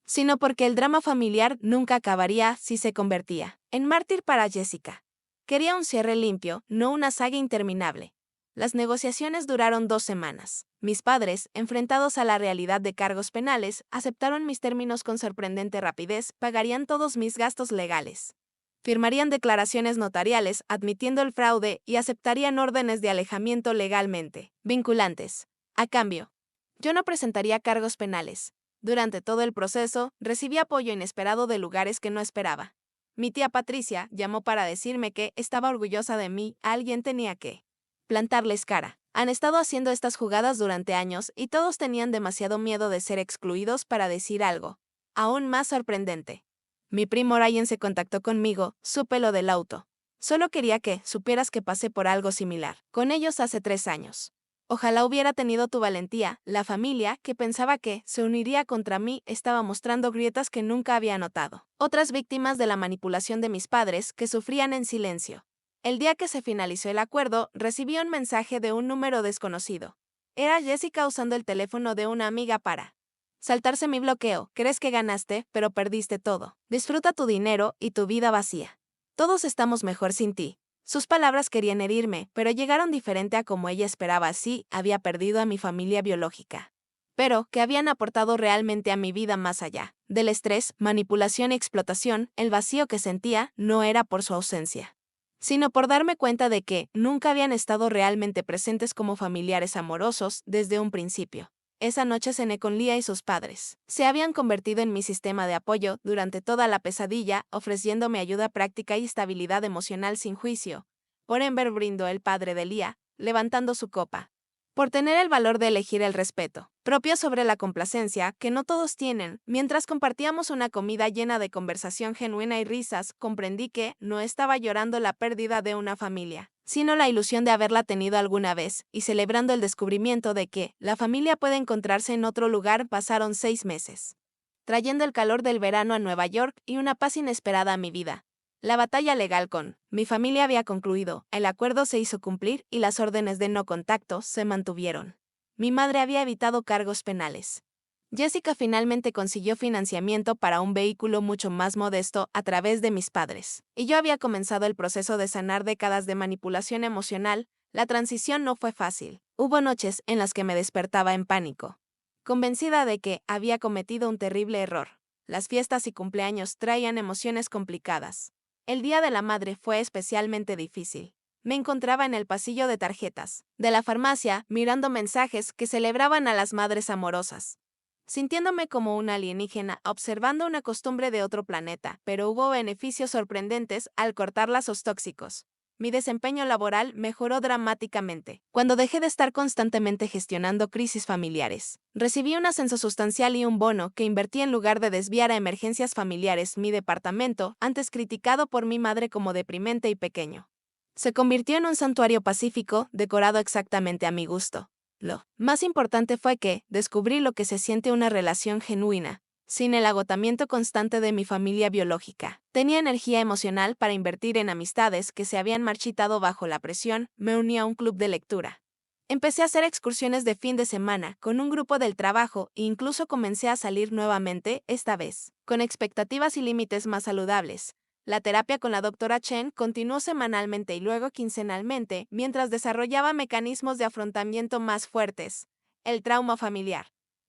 sino porque el drama familiar nunca acabaría si se convertía en mártir para Jessica. Quería un cierre limpio, no una saga interminable. Las negociaciones duraron 2 semanas. Mis padres, enfrentados a la realidad de cargos penales, aceptaron mis términos con sorprendente rapidez, pagarían todos mis gastos legales, firmarían declaraciones notariales admitiendo el fraude y aceptarían órdenes de alejamiento legalmente vinculantes. A cambio, yo no presentaría cargos penales. Durante todo el proceso, recibí apoyo inesperado de lugares que no esperaba. Mi tía Patricia llamó para decirme que estaba orgullosa de mí, alguien tenía que plantarles cara. Han estado haciendo estas jugadas durante años y todos tenían demasiado miedo de ser excluidos para decir algo aún más sorprendente. Mi primo Ryan se contactó conmigo, supe lo del auto. Solo quería que supieras que pasé por algo similar con ellos hace 3 años. Ojalá hubiera tenido tu valentía. La familia, que pensaba que se uniría contra mí, estaba mostrando grietas que nunca había notado. Otras víctimas de la manipulación de mis padres, que sufrían en silencio. El día que se finalizó el acuerdo, recibí un mensaje de un número desconocido. Era Jessica usando el teléfono de una amiga para saltarse mi bloqueo. Crees que ganaste, pero perdiste todo. Disfruta tu dinero y tu vida vacía. Todos estamos mejor sin ti. Sus palabras querían herirme, pero llegaron diferente a como ella esperaba. Sí, había perdido a mi familia biológica, pero que habían aportado realmente a mi vida más allá del estrés, manipulación y explotación. El vacío que sentía no era por su ausencia, sino por darme cuenta de que nunca habían estado realmente presentes como familiares amorosos desde un principio. Esa noche cené con Leah y sus padres. Se habían convertido en mi sistema de apoyo durante toda la pesadilla, ofreciéndome ayuda práctica y estabilidad emocional sin juicio. Por Enver brindó el padre de Leah, levantando su copa. Por tener el valor de elegir el respeto propio sobre la complacencia que no todos tienen. Mientras compartíamos una comida llena de conversación genuina y risas, comprendí que no estaba llorando la pérdida de una familia, sino la ilusión de haberla tenido alguna vez, y celebrando el descubrimiento de que la familia puede encontrarse en otro lugar. Pasaron 6 meses, trayendo el calor del verano a Nueva York y una paz inesperada a mi vida. La batalla legal con mi familia había concluido, el acuerdo se hizo cumplir y las órdenes de no contacto se mantuvieron. Mi madre había evitado cargos penales. Jessica finalmente consiguió financiamiento para un vehículo mucho más modesto a través de mis padres, y yo había comenzado el proceso de sanar décadas de manipulación emocional. La transición no fue fácil. Hubo noches en las que me despertaba en pánico, convencida de que había cometido un terrible error. Las fiestas y cumpleaños traían emociones complicadas. El Día de la Madre fue especialmente difícil. Me encontraba en el pasillo de tarjetas de la farmacia, mirando mensajes que celebraban a las madres amorosas, sintiéndome como una alienígena observando una costumbre de otro planeta, pero hubo beneficios sorprendentes al cortar lazos tóxicos. Mi desempeño laboral mejoró dramáticamente cuando dejé de estar constantemente gestionando crisis familiares. Recibí un ascenso sustancial y un bono que invertí en lugar de desviar a emergencias familiares. Mi departamento, antes criticado por mi madre como deprimente y pequeño, se convirtió en un santuario pacífico, decorado exactamente a mi gusto. Lo más importante fue que descubrí lo que se siente una relación genuina, sin el agotamiento constante de mi familia biológica. Tenía energía emocional para invertir en amistades que se habían marchitado bajo la presión. Me uní a un club de lectura. Empecé a hacer excursiones de fin de semana con un grupo del trabajo e incluso comencé a salir nuevamente, esta vez con expectativas y límites más saludables. La terapia con la doctora Chen continuó semanalmente y luego quincenalmente, mientras desarrollaba mecanismos de afrontamiento más fuertes. El trauma familiar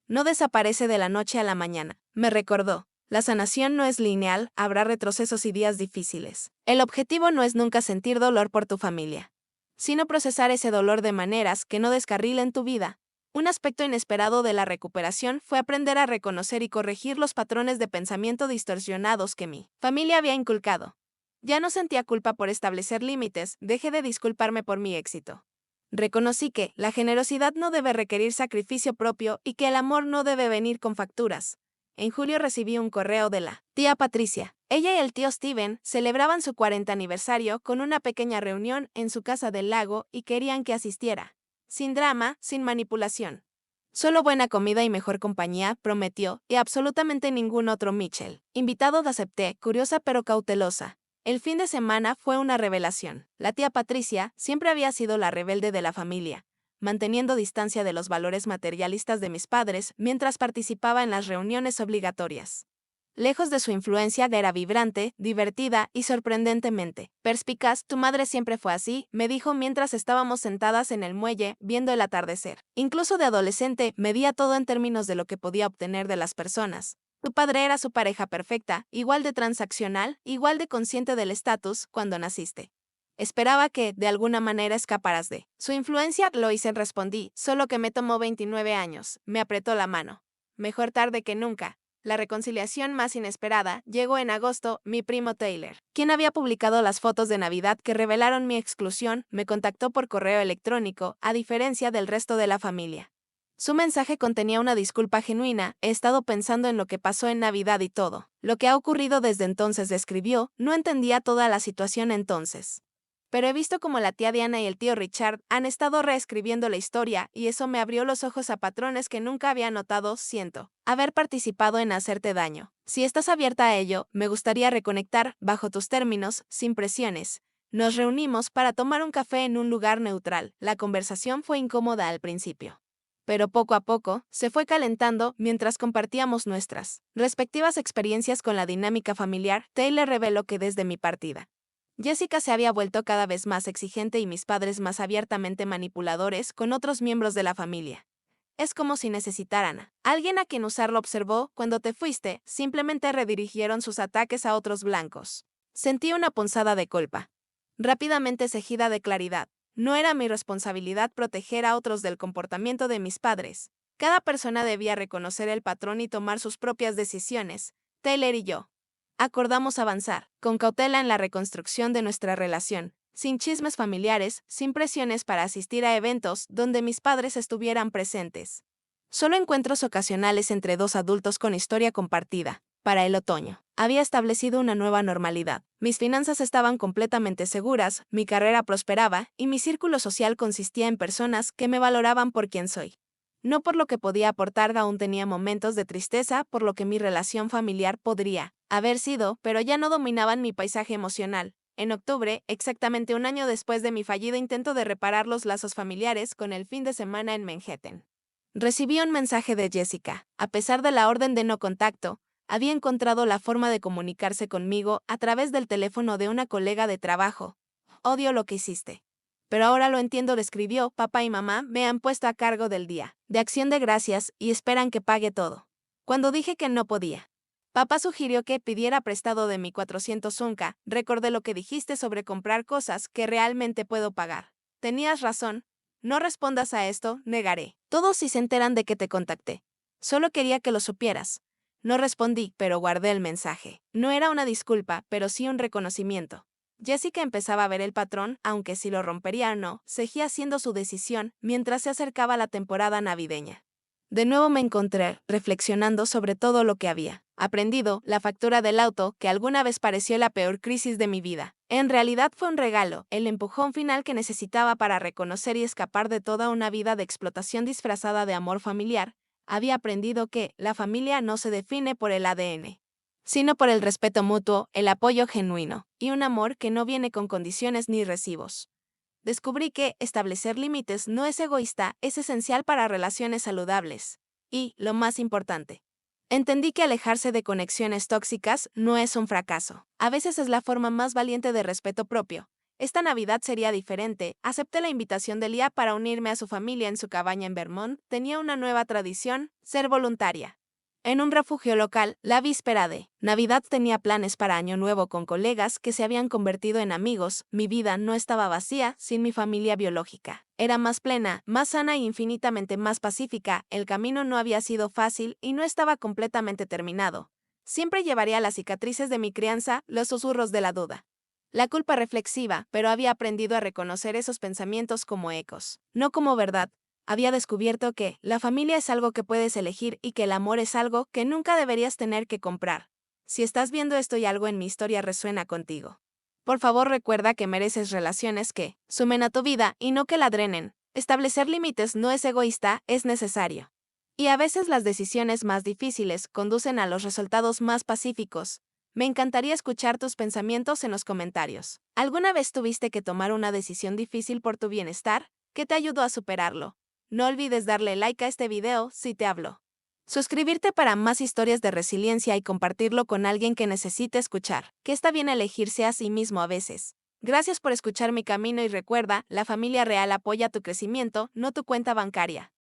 no desaparece de la noche a la mañana, me recordó. La sanación no es lineal, habrá retrocesos y días difíciles. El objetivo no es nunca sentir dolor por tu familia, sino procesar ese dolor de maneras que no descarrilen tu vida. Un aspecto inesperado de la recuperación fue aprender a reconocer y corregir los patrones de pensamiento distorsionados que mi familia había inculcado. Ya no sentía culpa por establecer límites, dejé de disculparme por mi éxito. Reconocí que la generosidad no debe requerir sacrificio propio y que el amor no debe venir con facturas. En julio recibí un correo de la tía Patricia. Ella y el tío Steven celebraban su 40 aniversario con una pequeña reunión en su casa del lago y querían que asistiera. Sin drama, sin manipulación. Solo buena comida y mejor compañía, prometió, y absolutamente ningún otro Mitchell. Invitado acepté, curiosa pero cautelosa. El fin de semana fue una revelación. La tía Patricia siempre había sido la rebelde de la familia, manteniendo distancia de los valores materialistas de mis padres mientras participaba en las reuniones obligatorias. Lejos de su influencia, era vibrante, divertida y sorprendentemente perspicaz. Tu madre siempre fue así, me dijo mientras estábamos sentadas en el muelle viendo el atardecer. Incluso de adolescente, medía todo en términos de lo que podía obtener de las personas. Tu padre era su pareja perfecta, igual de transaccional, igual de consciente del estatus cuando naciste. Esperaba que, de alguna manera, escaparas de su influencia. Lo hice, respondí, solo que me tomó 29 años. Me apretó la mano. Mejor tarde que nunca. La reconciliación más inesperada llegó en agosto. Mi primo Taylor, quien había publicado las fotos de Navidad que revelaron mi exclusión, me contactó por correo electrónico, a diferencia del resto de la familia. Su mensaje contenía una disculpa genuina. He estado pensando en lo que pasó en Navidad y todo lo que ha ocurrido desde entonces, describió. No entendía toda la situación entonces, pero he visto cómo la tía Diana y el tío Richard han estado reescribiendo la historia y eso me abrió los ojos a patrones que nunca había notado. Siento haber participado en hacerte daño. Si estás abierta a ello, me gustaría reconectar, bajo tus términos, sin presiones. Nos reunimos para tomar un café en un lugar neutral. La conversación fue incómoda al principio, pero poco a poco se fue calentando mientras compartíamos nuestras respectivas experiencias con la dinámica familiar. Taylor reveló que desde mi partida, Jessica se había vuelto cada vez más exigente y mis padres más abiertamente manipuladores con otros miembros de la familia. Es como si necesitaran a alguien a quien usarlo, observó. Cuando te fuiste, simplemente redirigieron sus ataques a otros blancos. Sentí una punzada de culpa, rápidamente seguida de claridad. No era mi responsabilidad proteger a otros del comportamiento de mis padres. Cada persona debía reconocer el patrón y tomar sus propias decisiones. Taylor y yo acordamos avanzar, con cautela, en la reconstrucción de nuestra relación, sin chismes familiares, sin presiones para asistir a eventos donde mis padres estuvieran presentes. Solo encuentros ocasionales entre dos adultos con historia compartida. Para el otoño, había establecido una nueva normalidad. Mis finanzas estaban completamente seguras, mi carrera prosperaba y mi círculo social consistía en personas que me valoraban por quien soy, no por lo que podía aportar. Aún tenía momentos de tristeza por lo que mi relación familiar podría haber sido, pero ya no dominaban mi paisaje emocional. En octubre, exactamente un año después de mi fallido intento de reparar los lazos familiares con el fin de semana en Manhattan, recibí un mensaje de Jessica. A pesar de la orden de no contacto, había encontrado la forma de comunicarse conmigo a través del teléfono de una colega de trabajo. Odio lo que hiciste, pero ahora lo entiendo, describió. Papá y mamá me han puesto a cargo del día de acción de gracias y esperan que pague todo. Cuando dije que no podía, papá sugirió que pidiera prestado de mi 400 unca. Recordé lo que dijiste sobre comprar cosas que realmente puedo pagar. Tenías razón. No respondas a esto, negaré. Todos si se enteran de que te contacté. Solo quería que lo supieras. No respondí, pero guardé el mensaje. No era una disculpa, pero sí un reconocimiento. Jessica empezaba a ver el patrón, aunque si lo rompería o no, seguía siendo su decisión mientras se acercaba la temporada navideña. De nuevo me encontré reflexionando sobre todo lo que había aprendido. La factura del auto, que alguna vez pareció la peor crisis de mi vida, en realidad fue un regalo, el empujón final que necesitaba para reconocer y escapar de toda una vida de explotación disfrazada de amor familiar. Había aprendido que la familia no se define por el ADN, sino por el respeto mutuo, el apoyo genuino, y un amor que no viene con condiciones ni recibos. Descubrí que establecer límites no es egoísta, es esencial para relaciones saludables. Y, lo más importante, Entendí que alejarse de conexiones tóxicas no es un fracaso. A veces es la forma más valiente de respeto propio. Esta Navidad sería diferente. Acepté la invitación de Lía para unirme a su familia en su cabaña en Vermont. Tenía una nueva tradición, ser voluntaria. En un refugio local, la víspera de Navidad tenía planes para Año Nuevo con colegas que se habían convertido en amigos. Mi vida no estaba vacía sin mi familia biológica. Era más plena, más sana e infinitamente más pacífica. El camino no había sido fácil y no estaba completamente terminado. Siempre llevaría las cicatrices de mi crianza, los susurros de la duda. La culpa reflexiva, pero había aprendido a reconocer esos pensamientos como ecos, no como verdad. Había descubierto que la familia es algo que puedes elegir y que el amor es algo que nunca deberías tener que comprar. Si estás viendo esto y algo en mi historia resuena contigo, por favor recuerda que mereces relaciones que sumen a tu vida y no que la drenen. Establecer límites no es egoísta, es necesario. Y a veces las decisiones más difíciles conducen a los resultados más pacíficos. Me encantaría escuchar tus pensamientos en los comentarios. ¿Alguna vez tuviste que tomar una decisión difícil por tu bienestar? ¿Qué te ayudó a superarlo? No olvides darle like a este video si te habló. Suscribirte para más historias de resiliencia y compartirlo con alguien que necesite escuchar, que está bien elegirse a sí mismo a veces. Gracias por escuchar mi camino y recuerda, la familia real apoya tu crecimiento, no tu cuenta bancaria.